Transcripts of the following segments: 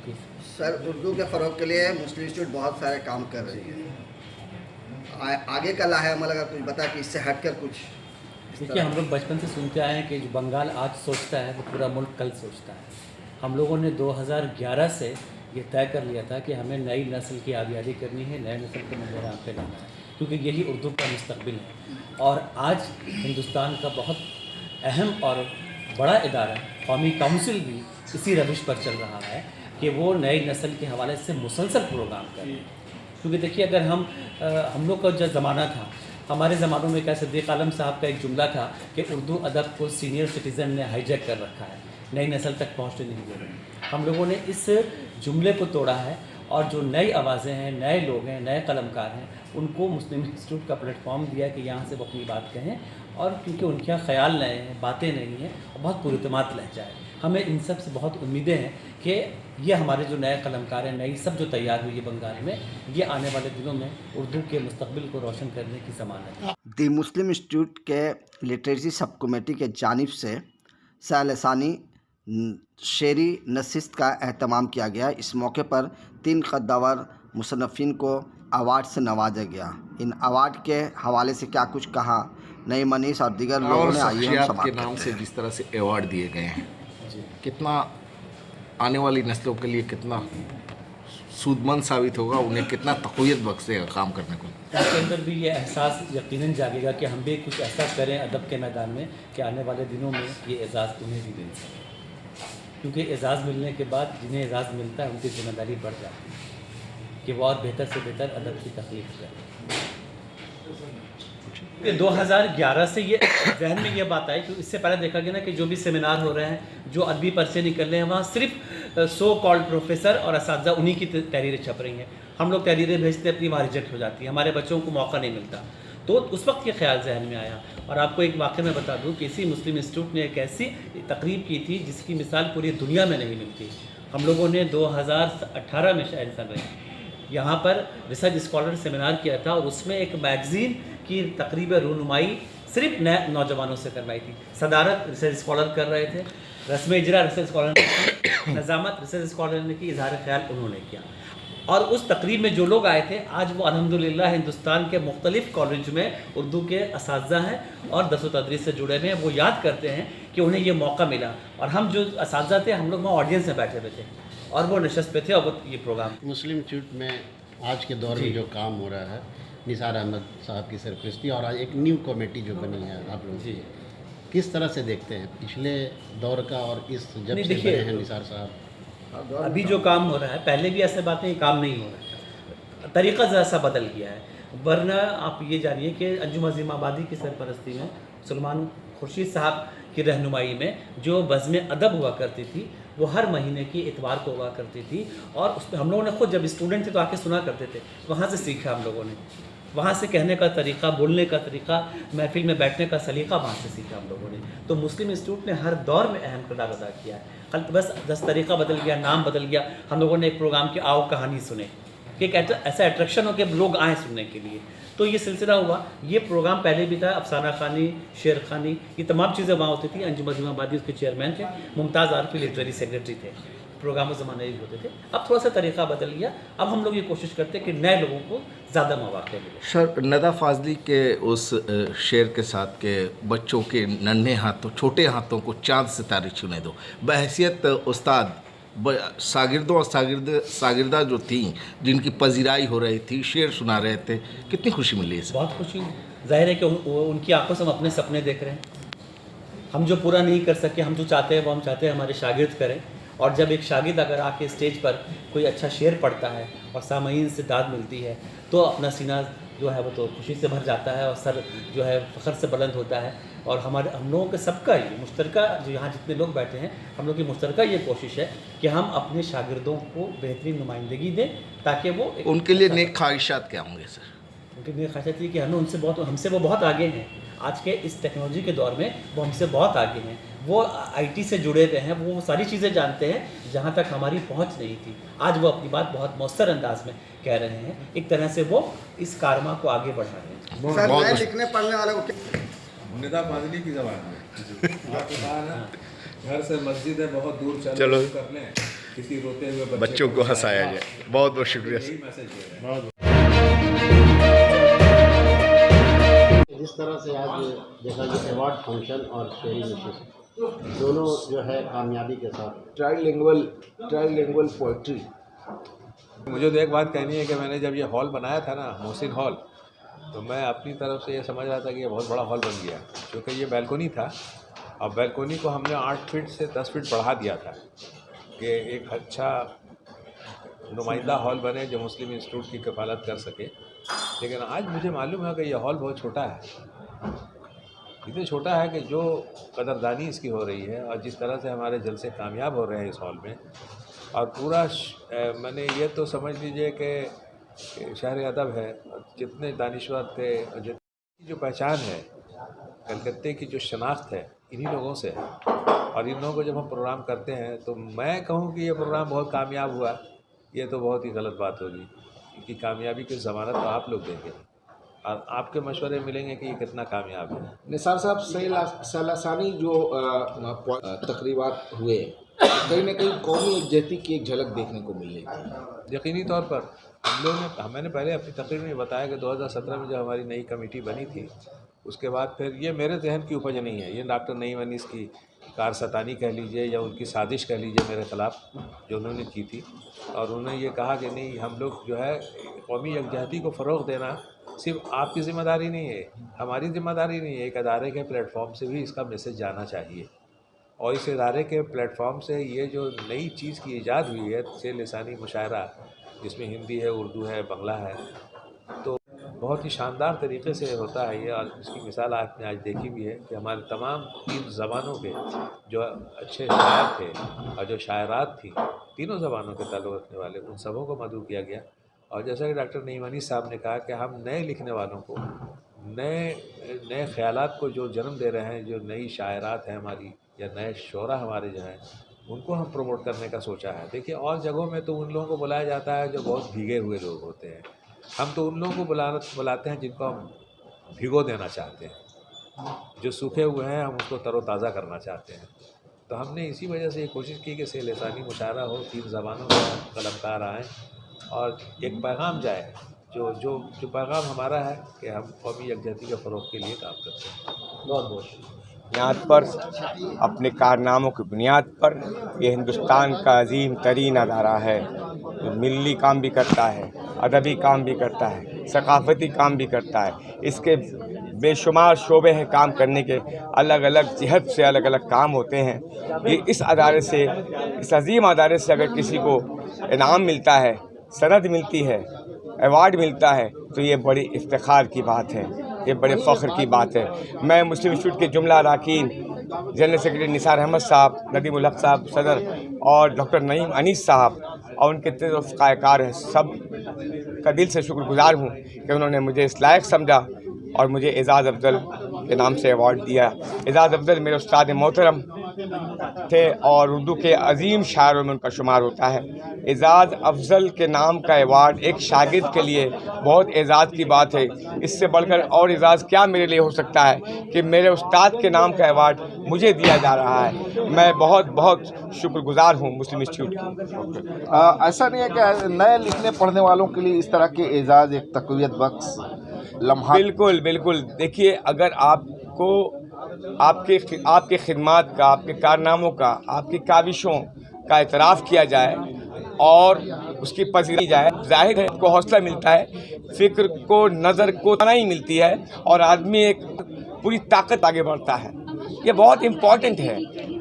की। सर, उर्दू के फ़रोग के लिए मुस्लिम इंस्टीट्यूट बहुत सारे काम कर रही है। आगे का लाहे अमल अगर कुछ बता कि इससे हटकर कुछ इस देखिए, तरह हम लोग बचपन से सुनते आए हैं कि जो बंगाल आज सोचता है वो पूरा मुल्क कल सोचता है। हम लोगों ने 2011 से ये तय कर लिया था कि हमें नई नस्ल की आबियादी करनी है, नए नस्ल को नज़र आम पे लाना है, क्योंकि यही उर्दू का मुस्तकबिल है। और आज हिंदुस्तान का बहुत अहम और बड़ा इदारा कौमी काउंसिल भी इसी रविश पर चल रहा है कि वो नई नस्ल के हवाले से मुसलसल प्रोग्राम करें। क्योंकि देखिए, अगर हम लोग का जो ज़माना था, हमारे ज़मानों में क्या सिद्दीक़ आलम साहब का एक जुमला था कि उर्दू अदब को सीनियर सिटीज़न ने हाईजैक कर रखा है, नई नस्ल तक पहुँचने नहीं दे रहे। हम लोगों ने इस जुमले को तोड़ा है और जो नई आवाज़ें हैं, नए लोग हैं, नए कलमकार हैं, उनको मुस्लिम इंस्टीट्यूट का प्लेटफॉर्म दिया कि यहाँ से वो अपनी बात कहें। और क्योंकि उनके यहाँ ख़याल नए हैं, बातें नहीं हैं और बहुत पुरतमात लहजा है, हमें इन सब से बहुत उम्मीदें हैं कि ये हमारे जो नए कलमकार हैं, नई सब जो तैयार हुई है बंगाल में, ये आने वाले दिनों में उर्दू के मुस्तकबिल को रोशन करने की ज़मानत है। दी मुस्लिम इंस्टीट्यूट के लिटरेसी सब कमेटी के जानिब से सालसानी शेरी नशिस्त का एहतमाम किया गया। इस मौके पर 3 कद्दावर मुसन्निफ़ीन को अवार्ड से नवाजा गया। इन अवार्ड के हवाले से क्या कुछ कहा नई मनीष और दीगर लोगों ने, आइए हम शख्सियात के समाप्त नाम करते से हैं। जिस तरह से अवार्ड दिए गए हैं, जी, कितना आने वाली नस्लों के लिए कितना सूदमंद साबित होगा, उन्हें कितना तक़वियत बख्शेगा काम करने को। उनके अंदर भी ये एहसास यकीनन जागेगा कि हम भी कुछ ऐसा करें अदब के मैदान में कि आने वाले दिनों में ये एजाज़ उन्हें भी मिल सके। क्योंकि एजाज़ मिलने के बाद जिन्हें एजाज़ मिलता है उनकी जिम्मेदारी बढ़ जाती है कि वो और बेहतर से बेहतर अदब की तख्लीक़ करें। 2011 से ये जहन में ये बात आई कि इससे पहले देखा गया ना कि जो भी सेमिनार हो रहे हैं, जो अदबी पर्चे निकल रहे हैं, वहाँ सिर्फ सो कॉल्ड प्रोफेसर और असातिज़ा उन्हीं की तहरीरें छप रही हैं। हम लोग तहरीरें भेजते अपनी वहाँ रिजेक्ट हो जाती है, हमारे बच्चों को मौका नहीं मिलता। तो उस वक्त ये ख्याल जहन में आया। और आपको एक वाक़या मैं बता दूँ कि इसी मुस्लिम इंस्टीट्यूट ने एक ऐसी तकरीब की थी जिसकी मिसाल पूरी दुनिया में नहीं मिलती। हम लोगों ने 2018 में शायद सब यहाँ पर रिसर्च स्कॉलर सेमिनार किया था और उसमें एक मैगज़ीन की तकरीब रूनुमाई सिर्फ नए नौजवानों से करवाई थी। सदारत रिसर्च स्कॉलर कर रहे थे, रस्म इजरा रिसर्च स्कॉलर ने की, नज़ामत रिसर्च स्कॉलर ने की, इजहार ख्याल उन्होंने किया। और उस तकरीब में जो लोग आए थे, आज वो अल्हम्दुलिल्लाह हिंदुस्तान के मुख्तलिफ़ कॉलेज में उर्दू के असातिज़ा हैं और दर्स व तदरीस से जुड़े हुए हैं। वो याद करते हैं कि उन्हें ये मौका मिला और हम जो असातिज़ा थे, हम लोग वहाँ ऑडियंस में बैठे हुए थे और वो नशस्त पे थे और वो ये प्रोग्राम। मुस्लिम इंस्टीट्यूट में आज के दौर में जो काम हो रहा है, निसार अहमद साहब की सरपरस्ती और आज एक न्यू कमेटी जो बनी है, आप लोग जी, किस तरह से देखते हैं पिछले दौर का और इस जब नहीं, से देखिए, बने हैं निसार साहब? अभी जो काम हो रहा है, पहले भी ऐसे बातें काम नहीं हो रहा है, तरीक़ा ज़रा सा बदल गया है। वरना आप ये जानिए कि अंजुम अज़ीम आबादी की सरपरस्ती में सलमान खुर्शीद साहब की रहनुमाई में जो बज़्म अदब हुआ करती थी, वो हर महीने की इतवार को हुआ करती थी और उसमें हम लोगों ने खुद जब स्टूडेंट थे तो आके सुना करते थे। वहाँ से सीखा हम लोगों ने, वहाँ से कहने का तरीक़ा, बोलने का तरीक़ा, महफिल में बैठने का सलीक़ा वहाँ से सीखा हम लोगों ने। तो मुस्लिम इंस्टीट्यूट ने हर दौर में अहम किरदार अदा किया है। कल बस तरीक़ा बदल गया, नाम बदल गया। हम लोगों ने एक प्रोग्राम की आओ कहानी सुने कि एक ऐसा अट्रैक्शन हो कि लोग आएँ सुनने के लिए। तो ये सिलसिला हुआ। ये प्रोग्राम पहले भी था, अफसाना खानी, शेर खानी, ये तमाम चीज़ें वहाँ होती थी। अंजुम अज़ीम आबादी उसके चेयरमैन थे, मुमताज़ आरफी लिटरेरी सेक्रेटरी थे। प्रोग्राम उस ज़माने में होते थे। अब थोड़ा सा तरीक़ा बदल गया। अब हम लोग ये कोशिश करते हैं कि नए लोगों को ज़्यादा मौक़े मिले। सर, नदा फाजली के उस शेर के साथ के बच्चों के नन्हे हाथों, छोटे हाथों को चाँद सितारे छूने दो, बहैसियत उस्ताद शागिर्दों और शागिर्दा जो थी, जिनकी पजीराई हो रही थी, शेर सुना रहे थे, कितनी खुशी मिली है? बहुत खुशी। ज़ाहिर है कि उनकी आंखों से हम अपने सपने देख रहे हैं। हम जो पूरा नहीं कर सके, हम जो चाहते हैं वो हम चाहते हैं हमारे शागिर्द करें। और जब एक शागिर्द अगर आके स्टेज पर कोई अच्छा शेर पढ़ता है और सामईन से दाद मिलती है, तो अपना सीना जो है वो तो खुशी से भर जाता है और सर जो है फ़ख्र से बुलंद होता है। और हम लोगों के सबका ये मुश्तरका, जो यहाँ जितने लोग बैठे हैं, हम लोग की मुश्तरका ये कोशिश है कि हम अपने शागिर्दों को बेहतरीन नुमाइंदगी दें ताकि वो उनके लिए नेक ख्वाहिशात क्या होंगे सर? उनकी मेरी ख्वाहिश थी कि हमसे वो बहुत आगे हैं। आज के इस टेक्नोलॉजी के दौर में वो हमसे बहुत आगे हैं। वो आईटी से जुड़े हुए हैं, वो सारी चीज़ें जानते हैं जहाँ तक हमारी पहुँच नहीं थी। आज वो अपनी बात बहुत मौसर अंदाज में कह रहे हैं। एक तरह से वो इस कारवा को आगे बढ़ा रहे हैं। सर, नए लिखने पढ़ने वाले को निदा फाजली की ज़बान में आपको कहा ना, घर से मस्जिद है बहुत दूर, चलो कर लें। किसी रोते हुए बच्चों को हंसाया जाए। बहुत बहुत शुक्रिया सर। यही मैसेज दे रहे हैं। जिस तरह से आज देखा कि अवार्ड फंक्शन और शेरी नशीस दोनों जो है कामयाबी के साथ ट्राइलिंगुअल पोइट्री। मुझे तो एक बात कहनी है कि मैंने जब ये हॉल बनाया था ना, मोहसिन हॉल, तो मैं अपनी तरफ से ये समझ रहा था कि ये बहुत बड़ा हॉल बन गया, क्योंकि ये बैल्कोनी था। और बैल्कोनी को हमने 8 फीट से 10 फीट बढ़ा दिया था कि एक अच्छा नुमाइंदा हॉल बने जो मुस्लिम इंस्टीट्यूट की कफालत कर सके। लेकिन आज मुझे मालूम है कि यह हॉल बहुत छोटा है, इतना छोटा है कि जो कदरदानी इसकी हो रही है और जिस तरह से हमारे जलसे कामयाब हो रहे हैं इस हॉल में, और पूरा मैंने ये तो समझ लीजिए कि शहर अदब है, जितने दानिश्वर थे और जितनी जो पहचान है, कलकत्ते की जो शनाख्त है, इन्हीं लोगों से है। और इन लोगों को जब हम प्रोग्राम करते हैं तो मैं कहूँ कि ये प्रोग्राम बहुत कामयाब हुआ, ये तो बहुत ही गलत बात होगी, क्योंकि कामयाबी की ज़मानत तो आप लोग देंगे और आपके मशवरे मिलेंगे कि ये कितना कामयाब है। निसार साहब, सालासानी जो तकरीबात हुए, कहीं ना कहीं कौमी एकजुटता की एक झलक देखने को मिल रही थी। यकीनी तौर पर हम लोग ने, मैंने पहले अपनी तकरीर में बताया कि 2017 में जब हमारी नई कमेटी बनी थी, उसके बाद फिर ये मेरे जहन की उपज नहीं है, ये डॉक्टर नईम अनीस की कारसतानी कह लीजिए या उनकी साजिश कह लीजिए मेरे ख़िलाफ़ जो उन्होंने की थी। और उन्होंने ये कहा कि नहीं, हम लोग जो है कौमी यकजहती को फ़रोग़ देना सिर्फ आपकी ज़िम्मेदारी नहीं है, हमारी ज़िम्मेदारी नहीं है, एक अदारे के प्लेटफॉर्म से भी इसका मैसेज जाना चाहिए। और इस इदारे के प्लेटफॉर्म से ये जो नई चीज़ की ईजाद हुई है, से लिसानी मुशायरा, जिसमें हिंदी है, उर्दू है, बंगला है, तो बहुत ही शानदार तरीके से होता है ये। और इसकी मिसाल आपने आज देखी भी है कि हमारे तमाम 3 ज़बानों के जो अच्छे शायर थे और जो शायरात थी, तीनों ज़बानों के ताल्लुक़ रखने वाले, उन सबों को मदऊ किया गया। और जैसा कि डॉक्टर नईम अनीस साहब ने कहा कि हम नए लिखने वालों को, नए ख़यालात को जो जन्म दे रहे हैं, जो नई शायरात हैं हमारी या नए शोरा हमारे जो हैं, उनको हम प्रमोट करने का सोचा है। देखिए, और जगहों में तो उन लोगों को बुलाया जाता है जो बहुत भीगे हुए लोग होते हैं, हम तो उन लोगों को बुलाते हैं जिनको हम भिगो देना चाहते हैं, जो सूखे हुए हैं हम उसको तरोताज़ा करना चाहते हैं। तो हमने इसी वजह से ये कोशिश की कि से लिसानी मुशायरा हो, 3 ज़बानों में कलमकार आएँ और एक पैगाम जाए, जो पैगाम हमारा है कि हम कौमी यकजहती के फ़रोग़ के लिए काम करते हैं। बहुत बहुत बुनियाद पर, अपने कारनामों की बुनियाद पर ये हिंदुस्तान का अजीम तरीन अदारा है, जो मिली काम भी करता है, अदबी काम भी करता है, सकाफ़ती काम भी करता है। इसके बेशुमार शोबे हैं काम करने के, अलग अलग जिहत से अलग अलग काम होते हैं। ये इस अदारे से, इस अजीम अदारे से अगर किसी को इनाम मिलता है, सनद मिलती है, अवार्ड मिलता है, तो ये बड़ी इफ्तिखार की बात है, ये बड़े फ़ख्र की बात है। मैं मुस्लिम इंस्टीट्यूट के जुमला अरकान, जनरल सेक्रेटरी निसार अहमद साहब, नदीमुल हक साहब सदर और डॉक्टर नईम अनीस साहब और उनके तज़क़ाकार हैं, सब का दिल से शुक्रगुज़ार हूँ कि उन्होंने मुझे इस लायक समझा और मुझे एजाज़ अफ़ज़ल के नाम से अवार्ड दिया। एजाज़ अफ़ज़ल मेरे उस्ताद मोहतरम थे और उर्दू के अजीम शायरों में उनका शुमार होता है। एजाज़ अफ़ज़ल के नाम का अवार्ड एक शागिर्द के लिए बहुत एजाज़ की बात है। इससे बढ़कर और एजाज़ क्या मेरे लिए हो सकता है कि मेरे उस्ताद के नाम का अवार्ड मुझे दिया जा रहा है। मैं बहुत बहुत शुक्रगुज़ार हूँ मुस्लिम इंस्टीट्यूट की। ऐसा नहीं है कि नए लिखने पढ़ने वालों के लिए इस तरह के एजाज़ एक तक़वियत बख्श लम्हा? बिल्कुल बिल्कुल। देखिए, अगर आपको आपके खिदमात का, आपके कारनामों का, आपकी काविशों का एतराफ़ किया जाए और उसकी पज़ीराई जाए, ज़ाहिर है आपको हौसला मिलता है, फ़िक्र को, नज़र को तनाई मिलती है और आदमी एक पूरी ताकत आगे बढ़ता है। ये बहुत इम्पॉर्टेंट है,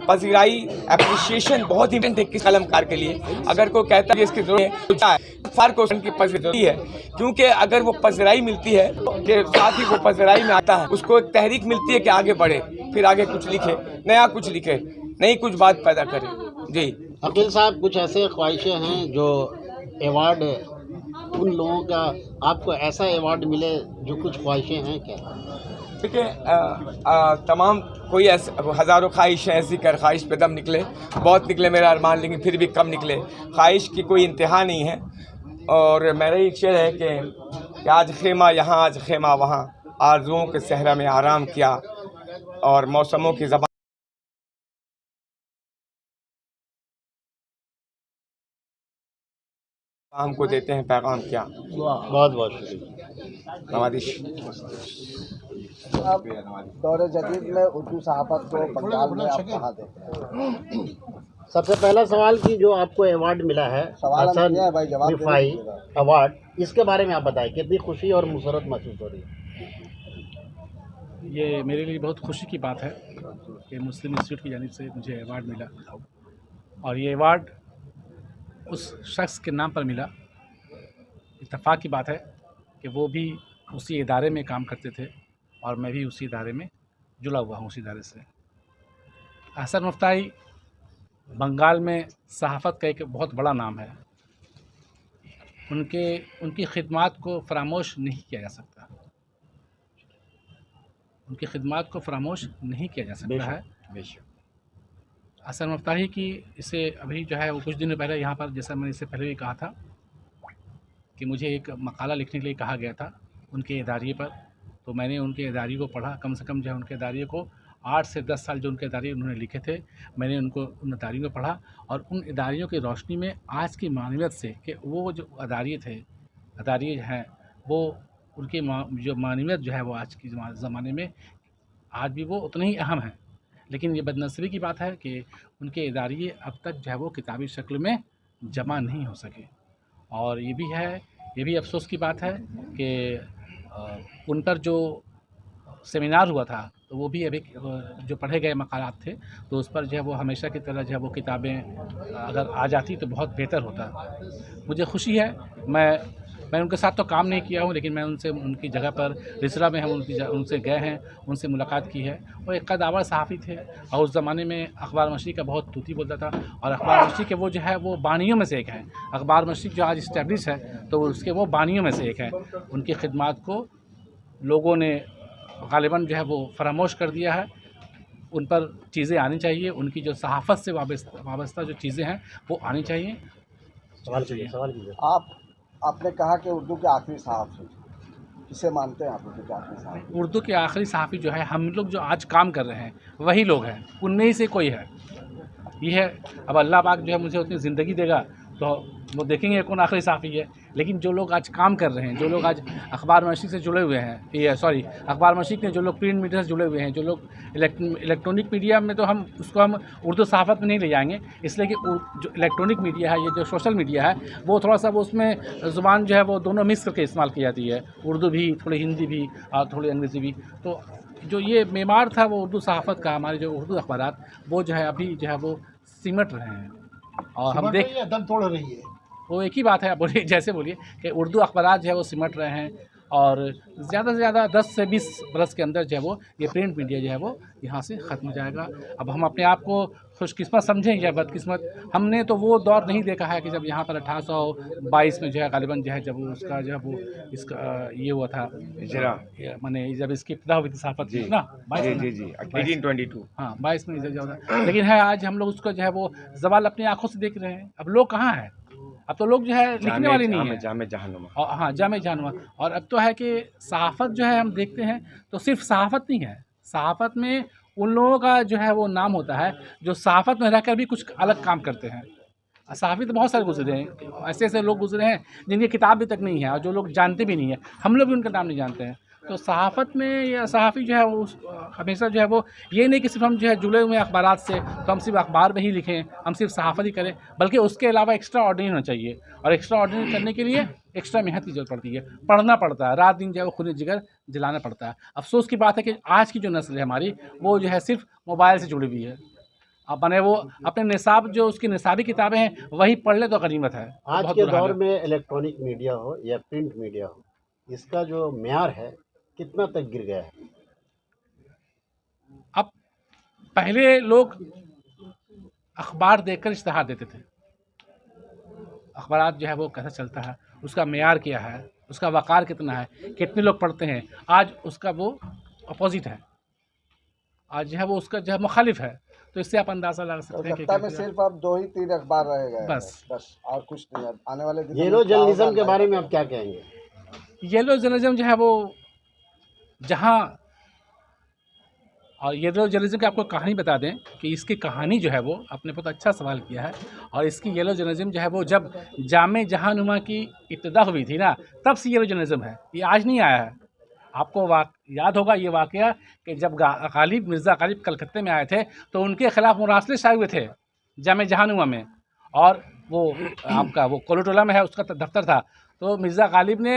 पज़ीराई, अप्रिशिएशन बहुत इम्पोर्टेंट है किस कलमकार के लिए। अगर कोई कहता है इसकी ज़रूरत है, फ़र्क की पज़ीराई है, क्योंकि अगर वो पज़ीराई मिलती है कि साथ ही वो पज़ीराई में आता है, उसको एक तहरीक मिलती है कि आगे बढ़े, फिर आगे कुछ लिखे, नया कुछ लिखे, नई कुछ बात पैदा करे। जी अकील साहब, कुछ ऐसे ख्वाहिशें हैं जो अवार्ड उन लोगों का, आपको ऐसा अवार्ड मिले जो कुछ ख्वाहिशें हैं क्या? देखिए, तमाम कोई ऐसे हज़ारों ख्वाहिशें ऐसी कर, ख्वाहिश पे दम निकले, बहुत निकले मेरा अरमान, लेकिन फिर भी कम निकले। ख्वाहिश की कोई इंतहा नहीं है। और मेरा एक शेर है कि आज खेमा यहाँ, आज खेमा वहाँ, आरज़ुओं के सहरा में आराम किया और मौसमों की ज़बान हमको देते हैं पैगाम क्या। बहुत बहुत शुक्रिया। नवादिश। अब दौरे जदीद में उर्दू सहाफ़त को बंगाल में आप कहाँ देखते हैं? सबसे पहला सवाल कि जो आपको अवार्ड मिला है सवाल हम हसन किया है भाई, जवाब देना रिफाई पड़ेगा। अवार्ड, इसके बारे में आप बताएं कितनी खुशी और मुसरत महसूस हो रही है। ये मेरे लिए बहुत खुशी की बात है कि मुस्लिम इंस्टीट्यूट की जानिब से मुझे अवार्ड मिला, और ये अवार्ड उस शख्स के नाम पर मिला। इत्तेफाक की बात है कि वो भी उसी इदारे में काम करते थे और मैं भी उसी इदारे में जुड़ा हुआ हूँ, उसी इदारे से। हसन मुफ्ताई बंगाल में सहाफ़त का एक बहुत बड़ा नाम है। उनकी खिदमात को फरामोश नहीं किया जा सकता, उनकी खिदमात को फरामोश नहीं किया जा सकता है। हसन मुफ्ताही की इसे अभी जो है वो कुछ दिनों पहले यहाँ पर, जैसा मैंने इससे पहले भी कहा था कि मुझे एक मकाला लिखने के लिए कहा गया था उनके इदारे पर, तो मैंने उनके इदारे को पढ़ा। कम से कम जो है उनके इदारे को 8 से 10 साल जो उनके इदारे उन्होंने लिखे थे, मैंने उन इदारियों को पढ़ा, और उन इदारियों की रोशनी में आज की मानवियत से कि वो जो इदारे हैं वो उनकी जो मानवियत जो है वो आज के ज़माने में आज भी वो उतने ही अहम हैं। लेकिन ये बदनसीबी की बात है कि उनके इदारे अब तक जो है वो किताबी शक्ल में जमा नहीं हो सके, और ये भी अफसोस की बात है कि उन पर जो सेमिनार हुआ था तो वो भी अभी जो पढ़े गए मकालात थे तो उस पर जो है वो हमेशा की तरह जो है वो किताबें अगर आ जाती तो बहुत बेहतर होता। मुझे खुशी है, मैं उनके साथ तो काम नहीं किया हूँ, लेकिन मैं उनकी जगह पर रिसरा में हम उनसे गए हैं, उनसे मुलाकात की है। वो एक कदावर सहाफ़ी थे और उस ज़माने में अखबार मशरिक़ का बहुत तूती बोलता था, और अखबार मशरिक़ के वो जो है वो बानियों में से एक है। अखबार मशरिक़ जो आज इस्टेब्लिश है तो उसके वो बानियों में से एक है। उनकी खिदमात को लोगों ने ग़ालिबन जो है वो फरामोश कर दिया है। उन पर चीज़ें आनी चाहिए, उनकी जो सहाफ़त से वाबस्ता जो चीज़ें हैं वो आनी चाहिए। सवाल कीजिए। आपने कहा कि उर्दू के आखिरी सहाफ़ी, किसे मानते हैं आप उर्दू के आखिरी सहाफ़ी? उर्दू के आखिरी सहाफ़ी जो है हम लोग जो आज काम कर रहे हैं वही लोग हैं, उनमें ही से कोई है। ये है, अब अल्लाह पाक जो है मुझे उतनी ज़िंदगी देगा तो वो देखेंगे कौन आखिरी सहाफ़ी है। लेकिन जो लोग आज काम कर रहे हैं, जो लोग आज अखबार मशरिक़ से जुड़े हुए हैं, अखबार मशरिक़ में जो लोग प्रिंट मीडिया से जुड़े हुए हैं, जो लोग इलेक्ट्रॉनिक मीडिया में, तो हम उर्दू सहाफ़त में नहीं ले जाएंगे, इसलिए कि जो इलेक्ट्रॉनिक मीडिया है, ये जो सोशल मीडिया है, वो थोड़ा सा वो उसमें ज़ुबान जो है वो दोनों मिक्स करके इस्तेमाल की जाती है, उर्दू भी, थोड़ी हिंदी भी और थोड़ी अंग्रेज़ी भी। तो जो ये मेमार था वो उर्दू सहाफ़त का, हमारे जो उर्दू अखबारात वो जो है अभी जो है वो सिमट रहे हैं, और हम दम तोड़ रही है। वो एक ही बात है, आप बोलिए जैसे बोलिए कि उर्दू अखबारात जो है वो सिमट रहे हैं, और ज़्यादा से ज़्यादा 10 से 20 बरस के अंदर जो है वो ये प्रिंट मीडिया जो है वो यहाँ से ख़त्म हो जाएगा। अब हम अपने आप को खुशकिस्मत समझें या बदकिस्मत, हमने तो वो दौर नहीं देखा है कि जब यहाँ पर 1822 में जो है ग़ालिबन जो है जब उसका जो है वो इसका ये हुआ था इजरा, माने जब इसकी इब्तिदा हुई थी सहाफ़त की ना, 1822। हाँ 22 में जो था। लेकिन है आज हम लोग उसको जो है वो ज़वाल अपनी आँखों से देख रहे हैं। अब लोग कहाँ हैं? अब तो लोग जो है लिखने वाले नहीं है, जामे जहानुमा। और हाँ जामे जहानुमा। और अब तो है कि सहाफ़त जो है हम देखते हैं तो सिर्फ सहाफ़त नहीं है, सहाफ़त में उन लोगों का जो है वो नाम होता है जो सहाफ़त में रहकर भी कुछ अलग काम करते हैं। सहाफ़ी तो बहुत सारे गुजरे हैं, ऐसे ऐसे लोग गुजरे हैं जिनकी किताब भी तक नहीं है और जो लोग जानते भी नहीं है, हम लोग भी उनका नाम नहीं जानते हैं। तो सहाफ़त में या सहाफ़ी जो है वो हमेशा जो है वो ये नहीं कि सिर्फ हम जो है जुड़े हुए अखबारात से तो हम सिर्फ अखबार में ही लिखें, हम सिर्फ सहाफ़त ही करें, बल्कि उसके अलावा एक्स्ट्रा ऑर्डिनरी होना चाहिए, और एक्स्ट्रा ऑर्डिनरी करने के लिए एक्स्ट्रा मेहनत की ज़रूरत पड़ती है, पढ़ना पड़ता है, रात दिन जो है वो खून जिगर जलाना पड़ता है। अफसोस की बात है कि आज की जो नस्ल है हमारी वो जो है सिर्फ मोबाइल से जुड़ी हुई है। अब मैंने वो अपने निसाब जो उसकी निसाबी किताबें हैं वही पढ़ ले तो गनीमत है। आज के दौर में इलेक्ट्रॉनिक मीडिया हो या प्रिंट मीडिया हो, इसका जो म्यार है कितना तक गिर गया है? अब पहले लोग अखबार देखकर इश्तहार देते थे, अखबारात जो है वो कैसा चलता है, उसका मेयार क्या है, उसका वक़ार कितना है, कितने लोग पढ़ते हैं, आज उसका वो अपोजिट है, आज जो है वो उसका जो है मुखालिफ है। तो इससे आप अंदाज़ा लगा सकते हैं कि सत्ता में सिर्फ अब 2 ही 3 अखबार रह गए हैं, बस और कुछ नहीं। अब आने वाले दिनों येलो में क्या जर्नलिज्म होगा के बारे में आप क्या कहेंगे? येलो जर्नलिज्म जो है वो जहाँ और येलो जर्नलिज्म की आपको कहानी बता दें कि इसकी कहानी जो है वो आपने बहुत अच्छा सवाल किया है। और इसकी येलो जर्नलिज्म जो है वो जब जामे जहानुमा की इब्तिदा हुई थी ना, तब से येलो जर्नलिज्म है, ये आज नहीं आया है। आपको याद होगा ये वाक़या कि जब गालिब मिर्ज़ा गालिब कलकत्ते में आए थे तो उनके ख़िलाफ़ मुरासले शाये हुए थे जामे जहानुमा में, और वो आपका वो कोलोटोला में है उसका दफ्तर था। तो मिर्ज़ा गालिब ने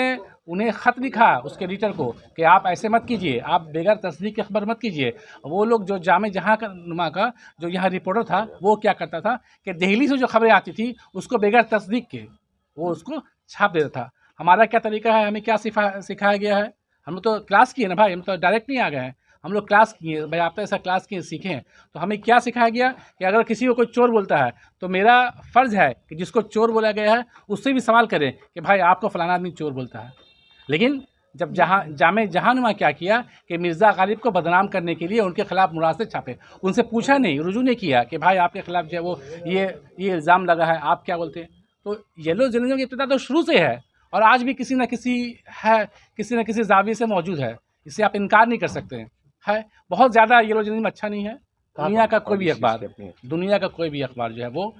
उन्हें ख़त लिखा उसके एडिटर को कि आप ऐसे मत कीजिए, आप बगैर तस्दीक के खबर मत कीजिए। वो लोग जो जामे जहानुमा का जो यहाँ रिपोर्टर था वो क्या करता था कि दिल्ली से जो खबरें आती थी उसको बगैर तस्दीक के वो उसको छाप देता था। हमारा क्या तरीका है, हमें क्या सिखाया गया है? हम लोग तो क्लास किए ना भाई, हम तो डायरेक्ट नहीं आ गए हैं, हम लोग क्लास किए भाई, आप तो ऐसा क्लास किए सीखे हैं। तो हमें क्या सिखाया गया कि अगर किसी को कोई चोर बोलता है तो मेरा फ़र्ज़ है कि जिसको चोर बोला गया है उससे भी सवाल करें कि भाई आपको फ़लाना आदमी चोर बोलता है। लेकिन जब जामे जहानुमा क्या किया कि मिर्ज़ा गालिब को बदनाम करने के लिए उनके ख़िलाफ़ मुरासले छापे, उनसे पूछा नहीं, रुजू नहीं किया कि भाई आपके ख़िलाफ़ जो है वो ये इल्ज़ाम लगा है, आप क्या बोलते हैं। तो येलो जर्नलिज्म की इब्तिदा तो शुरू से है और आज भी किसी न किसी ज़ाविये से मौजूद है, इससे आप इनकार नहीं कर सकते हैं। है बहुत ज़्यादा येलो जर्नलिज्म अच्छा नहीं है। दुनिया का कोई भी अखबार जो है वो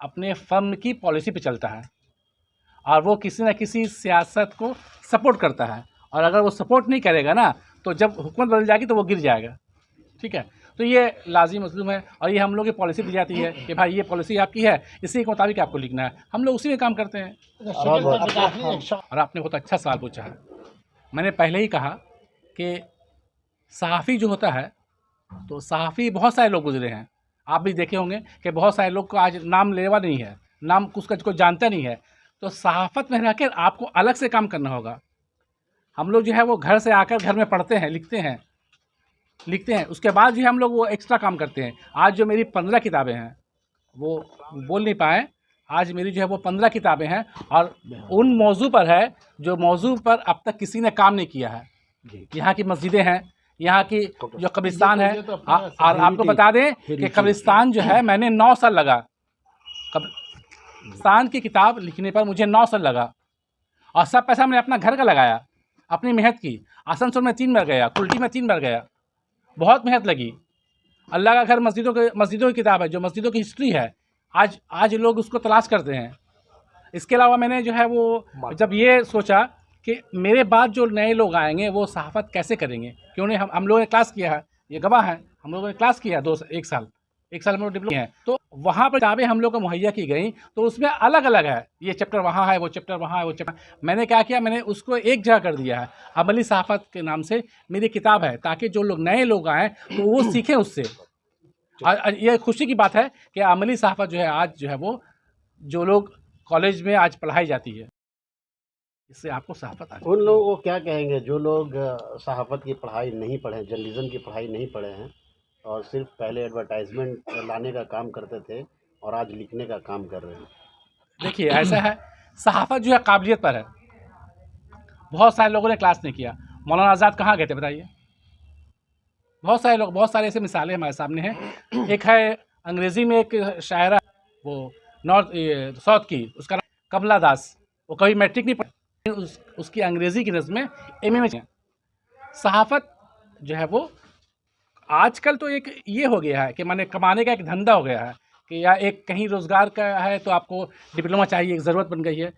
अपने फर्म की पॉलिसी पे चलता है और वो किसी न किसी सियासत को सपोर्ट करता है, और अगर वो सपोर्ट नहीं करेगा ना तो जब हुकूमत बदल जाएगी तो वो गिर जाएगा। ठीक है, तो ये लाज़िम मसलूम है और ये हम लोग की पॉलिसी दी जाती है कि भाई ये पॉलिसी आपकी है, इसी के मुताबिक आपको लिखना है, हम लोग उसी में काम करते हैं। और आपने बहुत अच्छा सवाल पूछा है। मैंने पहले ही कहा कि सहाफ़ी जो होता है तो सहाफ़ी बहुत सारे लोग गुजरे हैं, आप भी देखे होंगे कि बहुत सारे लोग को आज नाम लेवा नहीं है, नाम उसका कोई जानता नहीं है। तो सहाफ़त में रहकर आपको अलग से काम करना होगा। हम लोग जो है वो घर से आकर घर में पढ़ते हैं, लिखते हैं, उसके बाद जो है हम लोग वो एक्स्ट्रा काम करते हैं। आज जो मेरी 15 किताबें हैं वो बोल नहीं पाए, आज मेरी जो है वो 15 किताबें हैं और उन मौजू पर है जो मौजू पर अब तक किसी ने काम नहीं किया है। यहाँ की मस्जिदें हैं, यहाँ की जो कब्रिस्तान है, और आपको बता दें कि कब्रिस्तान जो है मैंने 9 साल लगा, कब्रिस्तान की किताब लिखने पर मुझे 9 साल लगा और सब पैसा मैंने अपना घर का लगाया, अपनी मेहनत की। आसनसोल में 3 बार गया, कुल्टी में 3 बार गया, बहुत मेहनत लगी। अल्लाह का घर मस्जिदों की किताब है, जो मस्जिदों की हिस्ट्री है, आज लोग उसको तलाश करते हैं। इसके अलावा मैंने जो है वो जब ये सोचा कि मेरे बाद जो नए लोग आएंगे वो सहाफ़त कैसे करेंगे, क्यों नहीं हम लोगों ने क्लास किया है, ये गवाह है, हम लोगों ने क्लास किया 1 साल हम लोग डिप्लोमा हैं। तो वहाँ पर किताबें हम लोग को मुहैया की गई तो उसमें अलग अलग है, ये चैप्टर वहाँ है, वो चैप्टर वहाँ है, वो चैप्टर। मैंने क्या किया, मैंने उसको एक जगह कर दिया है, अमली सहाफ़त के नाम से मेरी किताब है, ताकि जो लोग नए लोग आएँ तो वो सीखें उससे। और ये खुशी की बात है कि अमली सहाफ़त जो है आज जो है वो जो लोग कॉलेज में आज पढ़ाई जाती है, इससे आपको सहाफ़त आ। उन लोगों को क्या कहेंगे जो लोग सहाफ़त की पढ़ाई नहीं पढ़े, जर्नलिज्म की पढ़ाई नहीं पढ़े हैं और सिर्फ पहले एडवर्टाइजमेंट लाने का काम करते थे और आज लिखने का काम कर रहे हैं? देखिए ऐसा है, सहाफ़त जो है काबिलियत पर है। बहुत सारे लोगों ने क्लास नहीं किया। मौलाना आज़ाद कहाँ गए थे बताइए? बहुत सारे लोग, बहुत सारे ऐसे मिसालें हमारे सामने हैं। एक है अंग्रेज़ी में एक शायरा, वो साउथ की, उसका नाम कमला दास, वो कभी मैट्रिक नहीं पढ़ी, उसकी अंग्रेज़ी की नज़्में एमए में। सहाफ़त जो है वो आजकल तो एक ये हो गया है कि माने कमाने का एक धंधा हो गया है कि या एक कहीं रोज़गार का है तो आपको डिप्लोमा चाहिए, एक ज़रूरत बन गई है।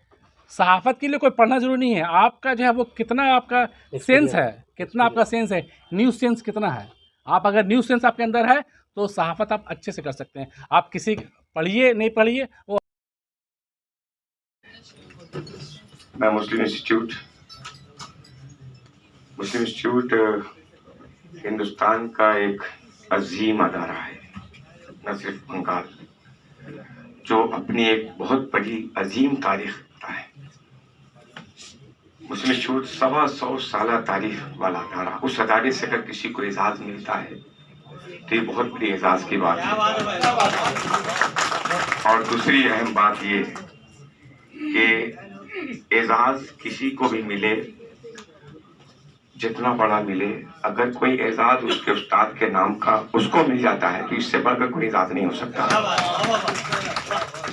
सहाफ़त के लिए कोई पढ़ना ज़रूरी नहीं है, आपका जो है वो कितना आपका सेंस है, कितना आपका सेंस है, न्यूज़ सेंस कितना है। आप अगर न्यूज़ सेंस आपके अंदर है तो सहाफ़त आप अच्छे से कर सकते हैं। आप किसी पढ़िए नहीं पढ़िए वो। मैं मुस्लिम इंस्टीट्यूट हिंदुस्तान का एक अजीम अदारा है, न सिर्फ बंगाल, जो अपनी एक बहुत बड़ी अजीम तारीख रखता है। मुस्लिम इंस्टीट्यूट 125 साल तारीख वाला अदारा, उस अदारे से अगर किसी को एजाज़ मिलता है तो ये बहुत बड़ी एजाज़ की बात है। और दूसरी अहम बात ये कि एजाज़ किसी को भी मिले, जितना बड़ा मिले, अगर कोई एजाज़ उसके उस्ताद के नाम का उसको मिल जाता है तो इससे बढ़कर कोई एजाज़ नहीं हो सकता।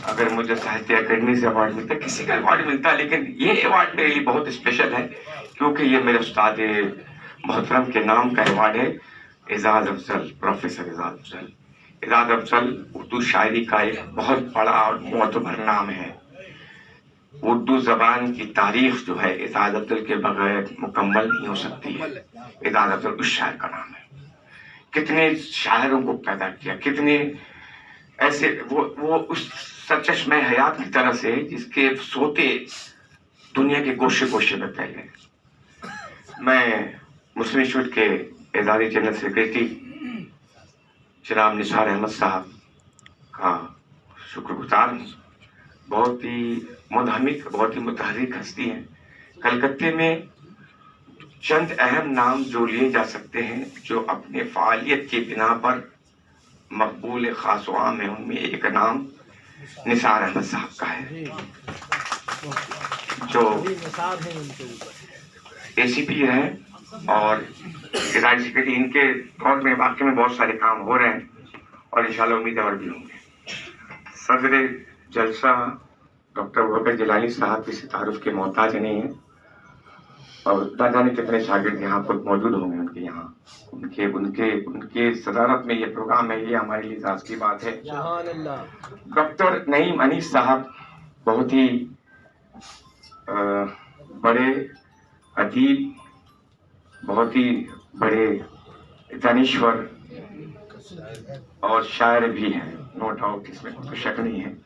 अगर मुझे साहित्य अकेडमी से अवार्ड मिलता है, किसी का अवार्ड मिलता है, लेकिन ये अवार्ड मेरे लिए बहुत स्पेशल है क्योंकि ये मेरे उस्ताद मोहतरम के नाम का अवार्ड है। एजाज अफजल, प्रोफेसर एजाज अफजल। एजाज अफजल उर्दू शायरी का एक बहुत बड़ा और मोतबर नाम है। उर्दू जबान की तारीख जो है एजाज अफजल के बगैर मुकम्मल नहीं हो सकती है। एजाज अफजल उस शायर का नाम है। कितने शायरों को पैदा किया, कितने ऐसे वो उस सरचश्मे हयात की तरह से जिसके सोते दुनिया के गोशे गोशे में फैले। मैं मुस्लिम इंस्टीट्यूट के एजाजी जनरल सेक्रेटरी जनाब निसार अहमद साहब का शुक्रगुजार हूँ। बहुत ही मुनहमिक, बहुत ही मुतहर्रिक हस्ती हैं। कलकत्ते में चंद अहम नाम जो लिए जा सकते हैं जो अपने फ़ालियत की बिना पर मकबूल खास आम है, उनमें एक नाम निसार अहमद साहब का है जो ACP है और एजाजी सेक्रेटरी। इनके दौर में वाकई में बहुत सारे काम हो रहे हैं और इंशाल्लाह उम्मीद और भी होंगे। सदर जलसा डॉक्टर वकर जिलानी साहब किसी तारुफ के मोहताज नहीं है और न जाने कितने शागिर्द यहाँ पर मौजूद होंगे उनके यहाँ। उनके उनके उनके सदारत में ये प्रोग्राम है, ये हमारे लिए इजाज़ की बात है। डॉक्टर नईम अनीस साहब बहुत ही बड़े अदीब, बहुत ही बड़े दानिश्वर और शायर भी हैं, नो डाउट, इसमें कोई शक नहीं है।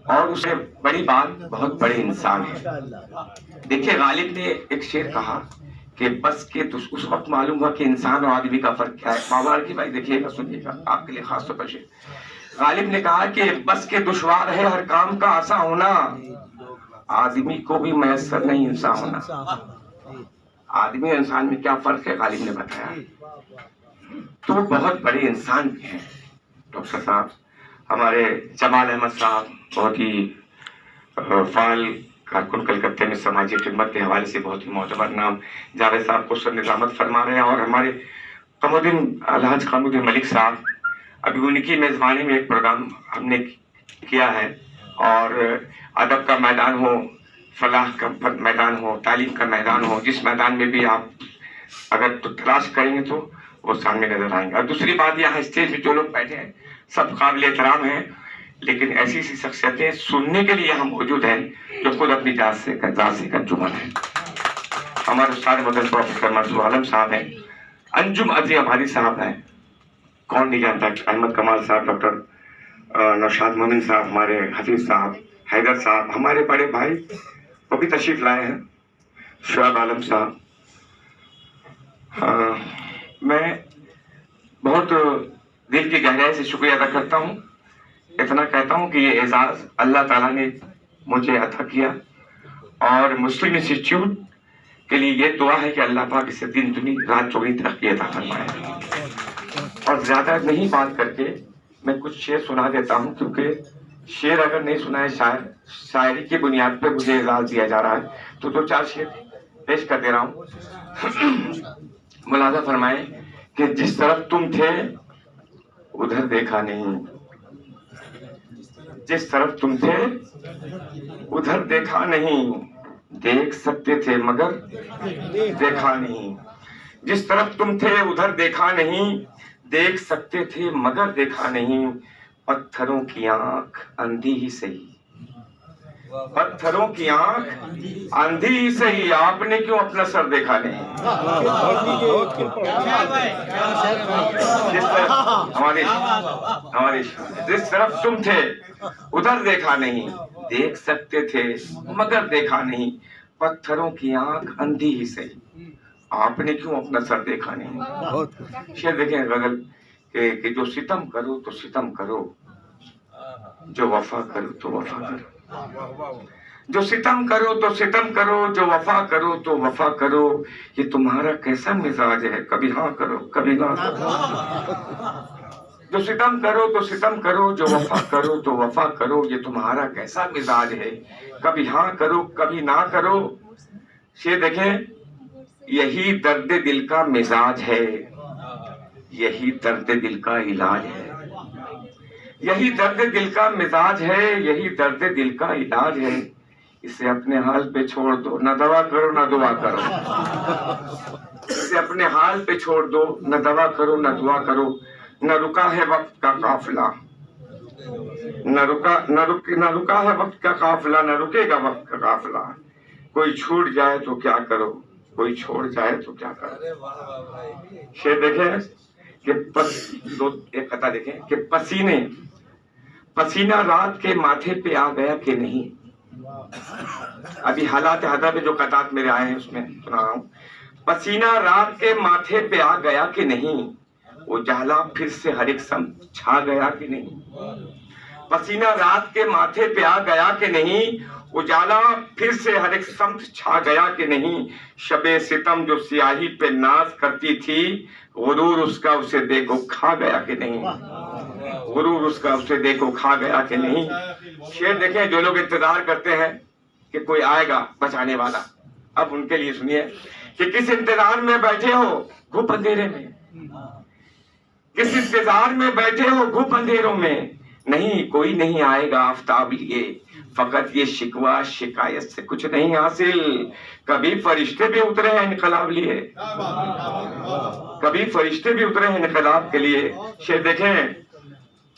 और उससे बड़ी बात बहुत बड़े इंसान है। देखिए गालिब ने एक शेर कहा कि बस के उस वक्त मालूम हुआ कि इंसान और आदमी का फर्क क्या है। बाबर की भाई देखिएगा, सुनिएगा, आपके लिए खास तौर पर शेर। गालिब ने कहा कि बस के दुश्वार है हर काम का आसा होना, आदमी को भी मैसर नहीं इंसान होना। आदमी और इंसान में क्या फर्क है गालिब ने बताया। तो बहुत बड़े इंसान भी हैं डॉक्टर साहब। हमारे जमाल अहमद साहब बहुत ही फाल कारकुन, कलकत्ते में समाजी खिदमत के हवाले से बहुत ही मोतबर नाम। जावेद साहब को सर निजामत फरमा रहे हैं और हमारे कमुद्दीन अलहाज कमुद्दीन मलिक साहब, अभी उनकी मेज़बानी में एक प्रोग्राम हमने किया है। और अदब का मैदान हो, फलाह का मैदान हो, तालीम का मैदान हो, जिस मैदान में भी आप अगर तो तलाश करेंगे तो वो सामने नजर आएंगे। और दूसरी बात, यहाँ स्टेज में जो लोग बैठे हैं सब काबिल एहतराम हैं, लेकिन ऐसी ऐसी शख्सियतें सुनने के लिए हम मौजूद हैं जो खुद अपनी जात से अंजुमन है। हमारे उस्ताद मदन प्रोफेसर मंसूर आलम साहब हैं, अंजुम अजी अबादी साहब हैं, कौन नहीं जानता, अहमद कमाल साहब, डॉक्टर नौशाद मोमिन साहब, हमारे हफीज साहब, हैदर साहब, हमारे बड़े भाई वो भी तशरीफ लाए हैं, शुआब आलम साहब। मैं बहुत दिल की गहराई से शुक्रिया अदा करता हूँ। इतना कहता हूँ कि ये एजाज़ अल्लाह ताला ने मुझे अता किया और मुस्लिम इंस्टीट्यूट के लिए ये दुआ है कि अल्लाह पाक इसे दिन दुनी रात चौगनी तरक्की अता फरमाए। और ज़्यादा नहीं बात करके मैं कुछ शेर सुना देता हूँ, क्योंकि शेर अगर नहीं सुनाए शायरी की बुनियाद पर मुझे एजाज़ दिया जा रहा है, तो दो चार शेर पेश कर दे रहा हूँ। मुलाजा फरमाए कि जिस तरफ तुम थे उधर देखा नहीं, जिस तरफ तुम थे उधर देखा नहीं, देख सकते थे मगर देखा नहीं। जिस तरफ तुम थे उधर देखा नहीं, देख सकते थे मगर देखा नहीं। पत्थरों की आंख अंधी ही सही, पत्थरों की आंख अंधी ही सही, आपने क्यों अपना सर देखा नहीं। हमारे जिस तरफ तुम थे उधर देखा नहीं, देख सकते थे मगर देखा नहीं। पत्थरों की आंख अंधी ही सही, आपने क्यों अपना सर देखा नहीं। शेर देखें गजल कि जो सितम करो तो सितम करो, जो वफा करो तो वफा करो, जो सितम करो तो सितम करो, जो वफा करो तो वफा करो। ये तुम्हारा कैसा मिजाज है, कभी हाँ करो कभी ना करो। जो सितम करो तो सितम करो, जो वफा करो तो वफा करो। ये तुम्हारा कैसा मिजाज है, कभी हाँ करो कभी ना करो। ये देखें, यही दर्द दिल का मिजाज है, यही दर्द दिल का इलाज है। यही दर्द दिल का मिजाज है, यही दर्द दिल का इलाज है। इसे अपने हाल पे छोड़ दो, न दवा करो न दुआ करो। इसे अपने हाल पे छोड़ दो, न दवा करो न दुआ करो। न रुका है वक्त का काफिला, न रुका है वक्त का काफिला, न रुकेगा वक्त का काफिला। कोई छूट जाए तो क्या करो, कोई छोड़ जाए तो क्या करो। शेर देखें कि एक कथा देखें कि पसीना रात के माथे पे आ गया कि नहीं। अभी हालात हदर में जो कतात मेरे आए हैं उसमें सुना रहा हूँ। पसीना रात के माथे पे आ गया कि नहीं, उजाला फिर से हर एक सम छा गया कि नहीं। पसीना रात के माथे पे आ गया कि नहीं, उजाला फिर से हर एक समत छा गया कि नहीं। शबे सितम जो सियाही पे नाज करती थी, गुरूर उसका उसे देखो खा गया कि नहीं। गुरूर उसका उसे देखो खा गया कि नहीं। शेर देखें, जो लोग इंतजार करते हैं कि कोई आएगा बचाने वाला, अब उनके लिए सुनिए कि किस इंतजार में बैठे हो घुप अंधेरे में, किस इंतजार में बैठे हो घुप अंधेरों में। नहीं कोई नहीं आएगा आफताब लिए, फकत ये शिकवा शिकायत से कुछ नहीं हासिल। कभी फरिश्ते भी उतरे हैं इनकलाब लिए, कभी फरिश्ते भी उतरे हैं इनकलाब के लिए। शेर देखें,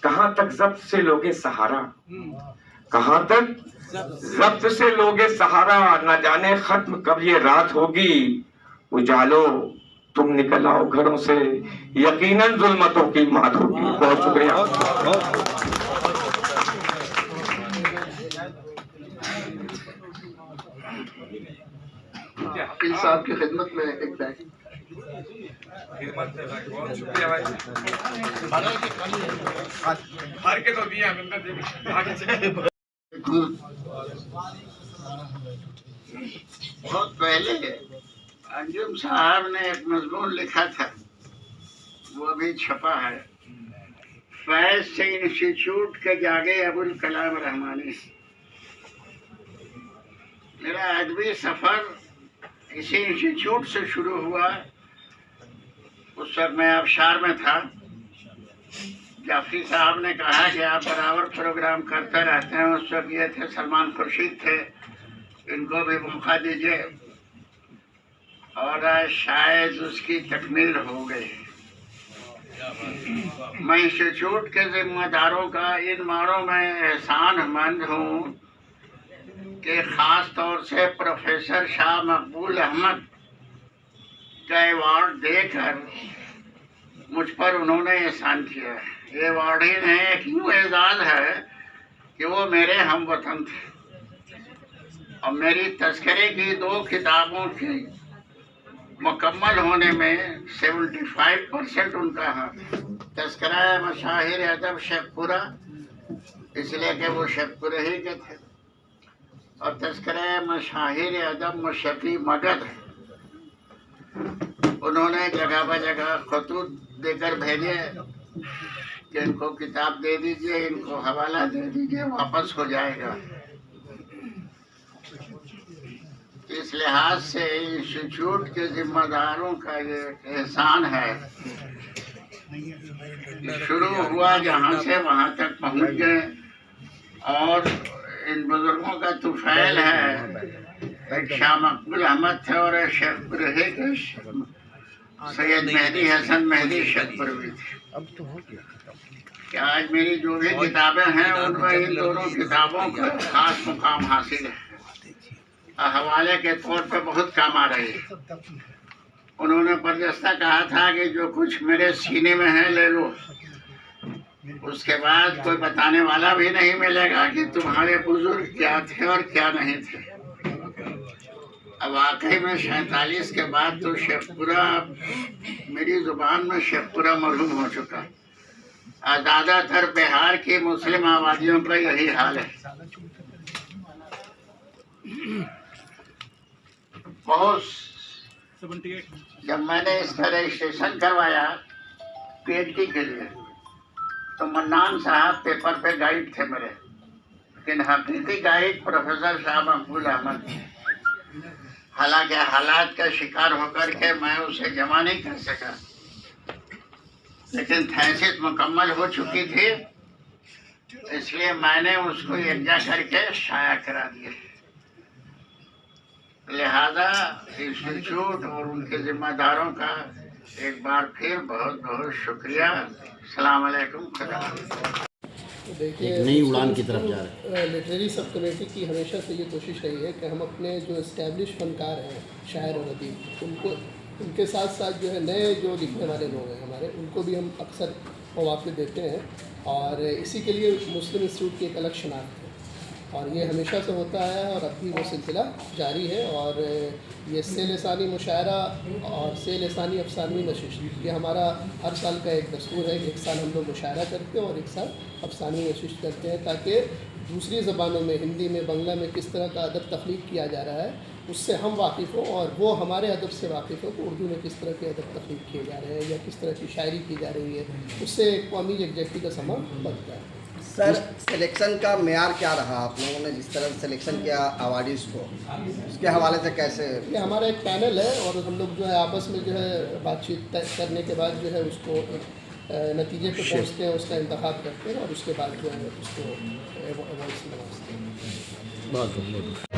कहां तक जब्त से लोगे सहारा, कहां तक जब्त से लोगे सहारा। न जाने खत्म कब ये रात होगी, उजालो तुम निकल आओ घरों से, यकीनन जुल्मतों की मात होगी। बहुत शुक्रिया। वकील साहब की खिदमत में एक बैग। बहुत शुक्रिया भाई। हार के तो दिया बहुत पहले अंजुम साहब ने एक मजमून लिखा था, वो अभी छपा है। फैज से इंस्टीट्यूट के जागे अबुल कलाम रहमानी। मेरा अदबी सफ़र इसी इंस्टीट्यूट से शुरू हुआ। उस वक्त मैं आबशार में था। जाफरी साहब ने कहा कि आप बराबर प्रोग्राम करते रहते हैं। उस वक्त ये थे सलमान खुर्शीद थे, इनको भी मौका दीजिए, और शायद उसकी तकमील हो गई। मैं इंस्टीट्यूट के जिम्मेदारों का इन मारों में एहसानमंद हूँ कि ख़ास तौर से प्रोफेसर शाह मकबूल अहमद का अवार्ड देकर मुझ पर उन्होंने एहसान किया है। ये अवार्ड ही नहीं, एक यूँ एजाज़ है कि वो मेरे हमवतन थे और मेरी तस्करे की 2 किताबों की मुकम्मल होने में 75% उनका हाथ। तस्करा मशाहिर अदब शेखपुरा, इसलिए कि वो शेखपुरे ही के थे, और तस्करा मशाहिर अदब मुशफ़ी मगध उन्होंने जगह ब जगह खतूत देकर भेजे कि इनको किताब दे दीजिए, इनको हवाला दे दीजिए, वापस हो जाएगा। इस लिहाज से इंस्टीट्यूट के जिम्मेदारों का ये एहसान है। शुरू हुआ जहाँ से वहाँ तक पहुँच गए, और इन बुजुर्गों का तुफैल है। एक शाह मकबूल अहमद थे और एक शेखपुर के सैयद मेहदी हसन मेहदी शेखपुरवी थे। अब तो हो गया कि आज मेरी जो भी किताबें हैं उनमें इन दोनों किताबों का खास मुकाम हासिल है। हवाले के तौर पर बहुत काम आ रही है। उन्होंने बरजस्ता कहा था कि जो कुछ मेरे सीने में है ले लो, उसके बाद कोई बताने वाला भी नहीं मिलेगा कि तुम्हारे बुजुर्ग क्या थे और क्या नहीं थे। अब वाकई में 47 के बाद तो शेखपुरा मेरी ज़ुबान में शेखपुरा मरहूम हो चुका। ज़्यादातर बिहार की मुस्लिम आबादियों का यही हाल है। बहुत जब मैंने इसका रजिस्ट्रेशन करवाया PhD के लिए, तो मन्नान साहब पेपर पे गाइड थे मेरे, लेकिन हकीकी गाइड प्रोफेसर शाह मकबूल अहमद थे। हालांकि हालात का शिकार होकर के मैं उसे जमा नहीं कर सका, लेकिन थीसिस मुकम्मल हो चुकी थी, इसलिए मैंने उसको यकजा करके शाया करा दिया। लिहाजा इंस्टीट्यूट और उनके जिम्मेदारों का एक बार फिर बहुत बहुत शुक्रिया। अस्सलाम वालेकुम, खुदा हाफ़िज़। देखिए, नई उड़ान की तरफ जा रहे हैं। लिटरेरी सब कमेटी की हमेशा से ये कोशिश रही है कि हम अपने जो इस्टेब्लिश फनकार हैं, शायर और अदीब, उनके साथ साथ जो है नए जो लिखने वाले लोग हैं हमारे, उनको भी हम अक्सर मौक़े देते हैं। और इसी के लिए मुस्लिम इंस्टीट्यूट की एक अलग शनाख्त है और ये हमेशा से होता है और अब भी वो सिलसिला जारी है। और ये से लिसानी मुशायरा और से लिसानी अफसानवी नशिश, ये हमारा हर साल का एक दस्तूर है। एक साल हम लोग मुशायरा करते हैं और एक साल अफसानवी नशिश करते हैं, ताकि दूसरी ज़बानों में, हिंदी में, बंगला में किस तरह का अदब तख्लीक किया जा रहा है उससे हम वाकिफ़ हों और वो हमारे अदब से वाकिफ़ हो कि उर्दू में किस तरह के अदब तख्लीक किए जा रहे हैं या किस तरह की शायरी की जा रही है। उससे एक कौमी यकजहती का समा बनता है। सर, सिलेक्शन का मेयार क्या रहा? आप लोगों ने जिस तरह सिलेक्शन किया अवार्डीज़ को, उसके हवाले से कैसे? ये हमारा एक पैनल है और हम लोग जो है आपस में जो है बातचीत करने के बाद जो है उसको नतीजे पे पहुँचते हैं, उसका इंतखाब करते हैं और उसके बाद जो है उसको अवार्ड्स नवाजते हैं। बहुत बहुत